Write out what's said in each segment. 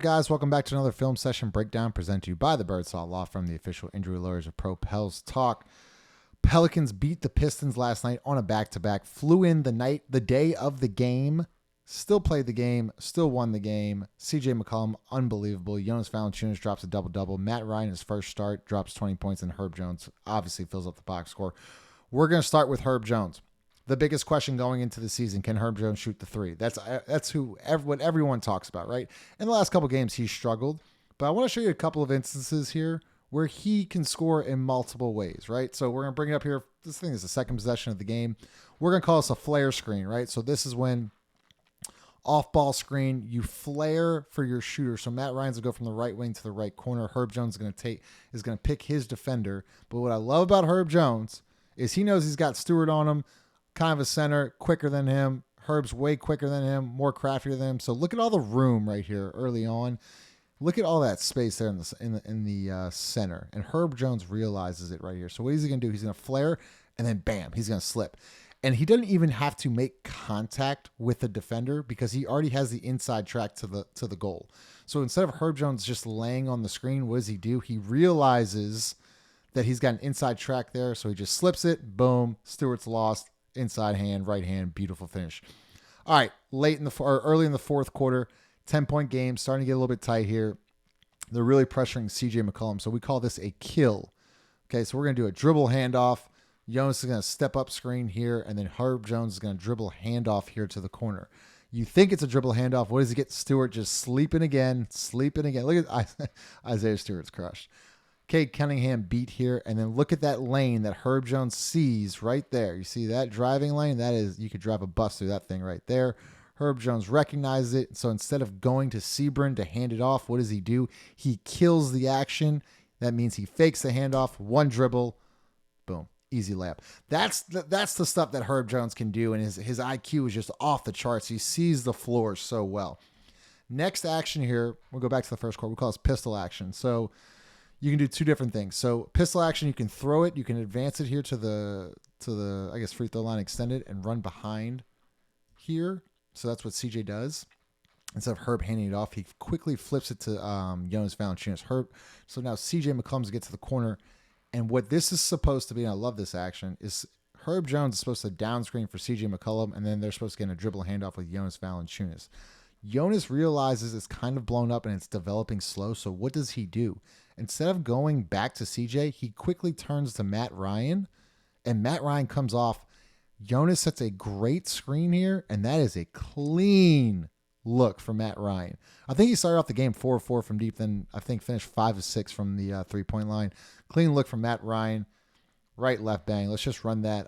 Guys, welcome back to another film session breakdown presented to you by the Birdsall Law Firm, the official injury lawyers of Pro Pels Talk. Pelicans beat the Pistons last night on a back-to-back, flew in the day of the game, still played the game, still won the game. CJ McCollum, unbelievable. Jonas Valanciunas drops a double-double. Matt Ryan, his first start, drops 20 points, and Herb Jones obviously fills up the box score. We're going to start with Herb Jones. The biggest question going into the season, can Herb Jones shoot the three? That's what everyone talks about, right? In the last couple games, he's struggled, but I want to show you a couple of instances here where he can score in multiple ways, right? So we're going to bring it up here. This thing is the second possession of the game. We're going to call this a flare screen, right? So this is when off-ball screen, you flare for your shooter. So Matt Ryan's going to go from the right wing to the right corner. Herb Jones is going to pick his defender. But what I love about Herb Jones is he knows he's got Stewart on him, kind of a center, quicker than him. Herb's way quicker than him, more craftier than him. So look at all the room right here early on. Look at all that space there in the center. And Herb Jones realizes it right here. So what is he going to do? He's going to flare, and then bam, he's going to slip. And he doesn't even have to make contact with the defender because he already has the inside track to the goal. So instead of Herb Jones just laying on the screen, what does he do? He realizes that he's got an inside track there, so he just slips it. Boom, Stewart's lost. Inside hand, right hand, beautiful finish. All right, early in the fourth quarter, 10-point game, starting to get a little bit tight here. They're really pressuring CJ McCollum, so we call this a kill. Okay, so we're going to do a dribble handoff. Jonas is going to step up screen here, and then Herb Jones is going to dribble handoff here to the corner. You think it's a dribble handoff. What does he get? Stewart just sleeping again. Look at Isaiah Stewart's crushed. Cade Cunningham beat here, and then look at that lane that Herb Jones sees right there. You see that driving lane? That is, you could drive a bus through that thing right there. Herb Jones recognizes it, so instead of going to Sebring to hand it off, what does he do? He kills the action. That means he fakes the handoff, one dribble, boom, easy layup. That's the stuff that Herb Jones can do, and his IQ is just off the charts. He sees the floor so well. Next action here, we'll go back to the first quarter. We call this pistol action. So you can do two different things. So pistol action, you can throw it, you can advance it here to the I guess free throw line, extend it, and run behind here. So that's what CJ does. Instead of Herb handing it off, he quickly flips it to Jonas Valanciunas. So now CJ McCollum gets to the corner, and what this is supposed to be, and I love this action, is Herb Jones is supposed to down screen for CJ McCollum, and then they're supposed to get a dribble handoff with Jonas Valanciunas. Jonas realizes it's kind of blown up and it's developing slow. So what does he do? Instead of going back to CJ, he quickly turns to Matt Ryan, and Matt Ryan comes off. Jonas sets a great screen here, and that is a clean look for Matt Ryan. I think he started off the game 4-4 from deep, then I think finished 5-6 from the three-point line. Clean look from Matt Ryan. Right, left, bang. Let's just run that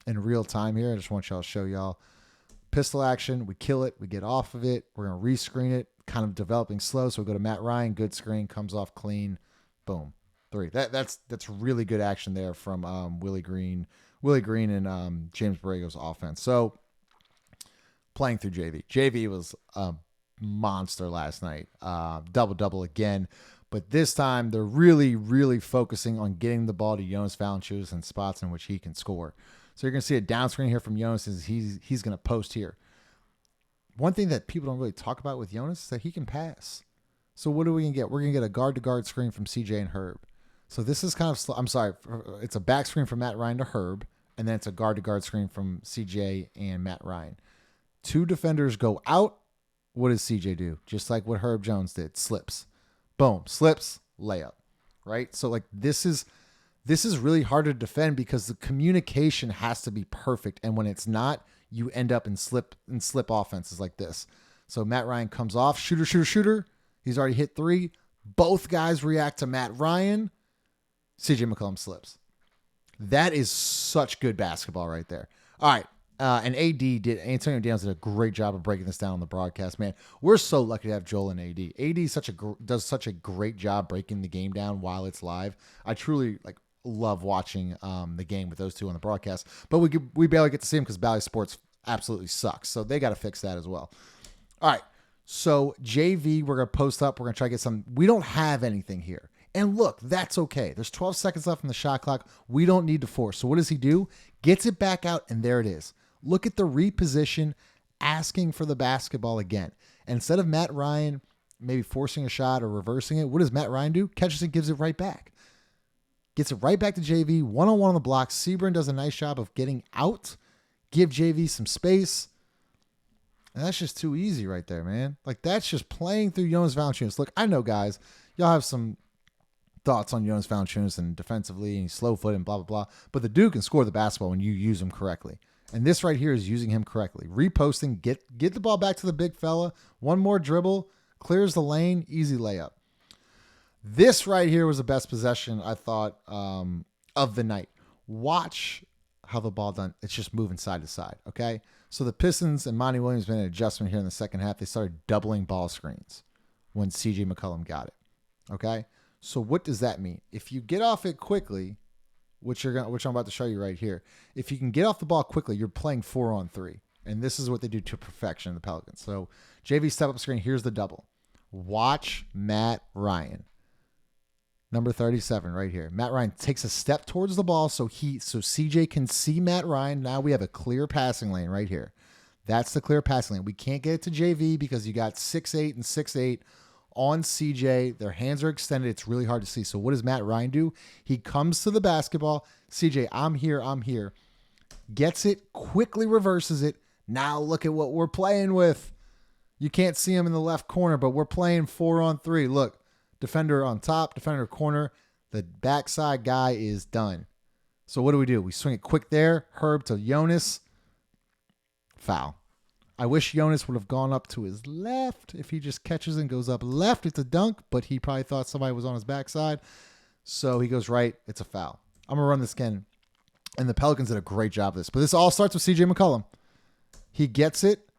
in real time here. I just want y'all to show y'all. Pistol action, we kill it, we get off of it, we're going to rescreen it, kind of developing slow, so we go to Matt Ryan, good screen, comes off clean, boom, three. That's really good action there from Willie Green and James Borrego's offense. So playing through JV was a monster last night, double again, but this time they're really, really focusing on getting the ball to Jonas Valanciunas in spots in which he can score. So you're going to see a down screen here from Jonas. He's going to post here. One thing that people don't really talk about with Jonas is that he can pass. So what are we going to get? We're going to get a guard-to-guard screen from CJ and Herb. So this is kind of slow. I'm sorry. It's a back screen from Matt Ryan to Herb, and then it's a guard-to-guard screen from CJ and Matt Ryan. Two defenders go out. What does CJ do? Just like what Herb Jones did. Slips. Boom. Slips. Layup. Right? So like this is really hard to defend because the communication has to be perfect. And when it's not, you end up in slip offenses like this. So Matt Ryan comes off, shooter. He's already hit three. Both guys react to Matt Ryan. CJ McCollum slips. That is such good basketball right there. All right. And Antonio Downs did a great job of breaking this down on the broadcast, man. We're so lucky to have Joel and AD. AD does such a great job breaking the game down while it's live. I truly love watching the game with those two on the broadcast, but we barely get to see them because Bally Sports absolutely sucks. So they got to fix that as well. All right. So JV, we're going to post up. We're going to try to get some. We don't have anything here. And look, that's okay. There's 12 seconds left in the shot clock. We don't need to force. So what does he do? Gets it back out, and there it is. Look at the reposition, asking for the basketball again. And instead of Matt Ryan maybe forcing a shot or reversing it. What does Matt Ryan do? Catches it, gives it right back. Gets it right back to JV, one-on-one on the block. Seaburn does a nice job of getting out, give JV some space. And that's just too easy right there, man. Like, that's just playing through Jonas Valanciunas. Look, I know, guys, y'all have some thoughts on Jonas Valanciunas and defensively and he's slow-footed and blah, blah, blah. But the dude can score the basketball when you use him correctly. And this right here is using him correctly. Reposting, get the ball back to the big fella. One more dribble, clears the lane, easy layup. This right here was the best possession, I thought, of the night. Watch how the ball done. It's just moving side to side, okay? So the Pistons and Monty Williams made an adjustment here in the second half. They started doubling ball screens when CJ McCollum got it, okay? So what does that mean? If you get off it quickly, which I'm about to show you right here, if you can get off the ball quickly, you're playing 4-on-3. And this is what they do to perfection, the Pelicans. So JV step-up screen, here's the double. Watch Matt Ryan. Number 37 right here. Matt Ryan takes a step towards the ball so CJ can see Matt Ryan. Now we have a clear passing lane right here. That's the clear passing lane. We can't get it to JV because you got 6'8" and 6'8" on CJ. Their hands are extended. It's really hard to see. So what does Matt Ryan do? He comes to the basketball. CJ, I'm here. Gets it, quickly reverses it. Now look at what we're playing with. You can't see him in the left corner, but we're playing 4-on-3. Look. Defender on top, defender corner. The backside guy is done. So what do? We swing it quick there. Herb to Jonas. Foul. I wish Jonas would have gone up to his left. If he just catches and goes up left, it's a dunk, but he probably thought somebody was on his backside. So he goes right. It's a foul. I'm going to run this again. And the Pelicans did a great job of this. But this all starts with CJ McCollum. He gets it,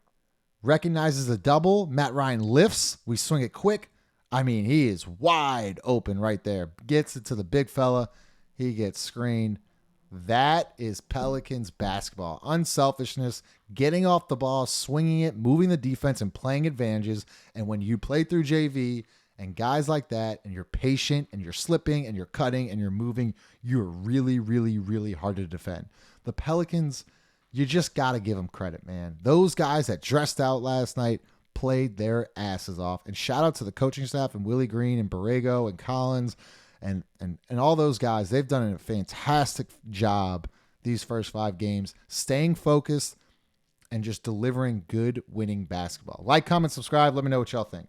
recognizes the double. Matt Ryan lifts. We swing it quick. I mean, he is wide open right there. Gets it to the big fella. He gets screened. That is Pelicans basketball. Unselfishness, getting off the ball, swinging it, moving the defense, and playing advantages. And when you play through JV and guys like that, and you're patient, and you're slipping, and you're cutting, and you're moving, you're really, really, really hard to defend. The Pelicans, you just got to give them credit, man. Those guys that dressed out last night played their asses off. And shout out to the coaching staff and Willie Green and Borrego and Collins and all those guys. They've done a fantastic job these first 5 games, staying focused and just delivering good winning basketball. Like, comment, subscribe. Let me know what y'all think.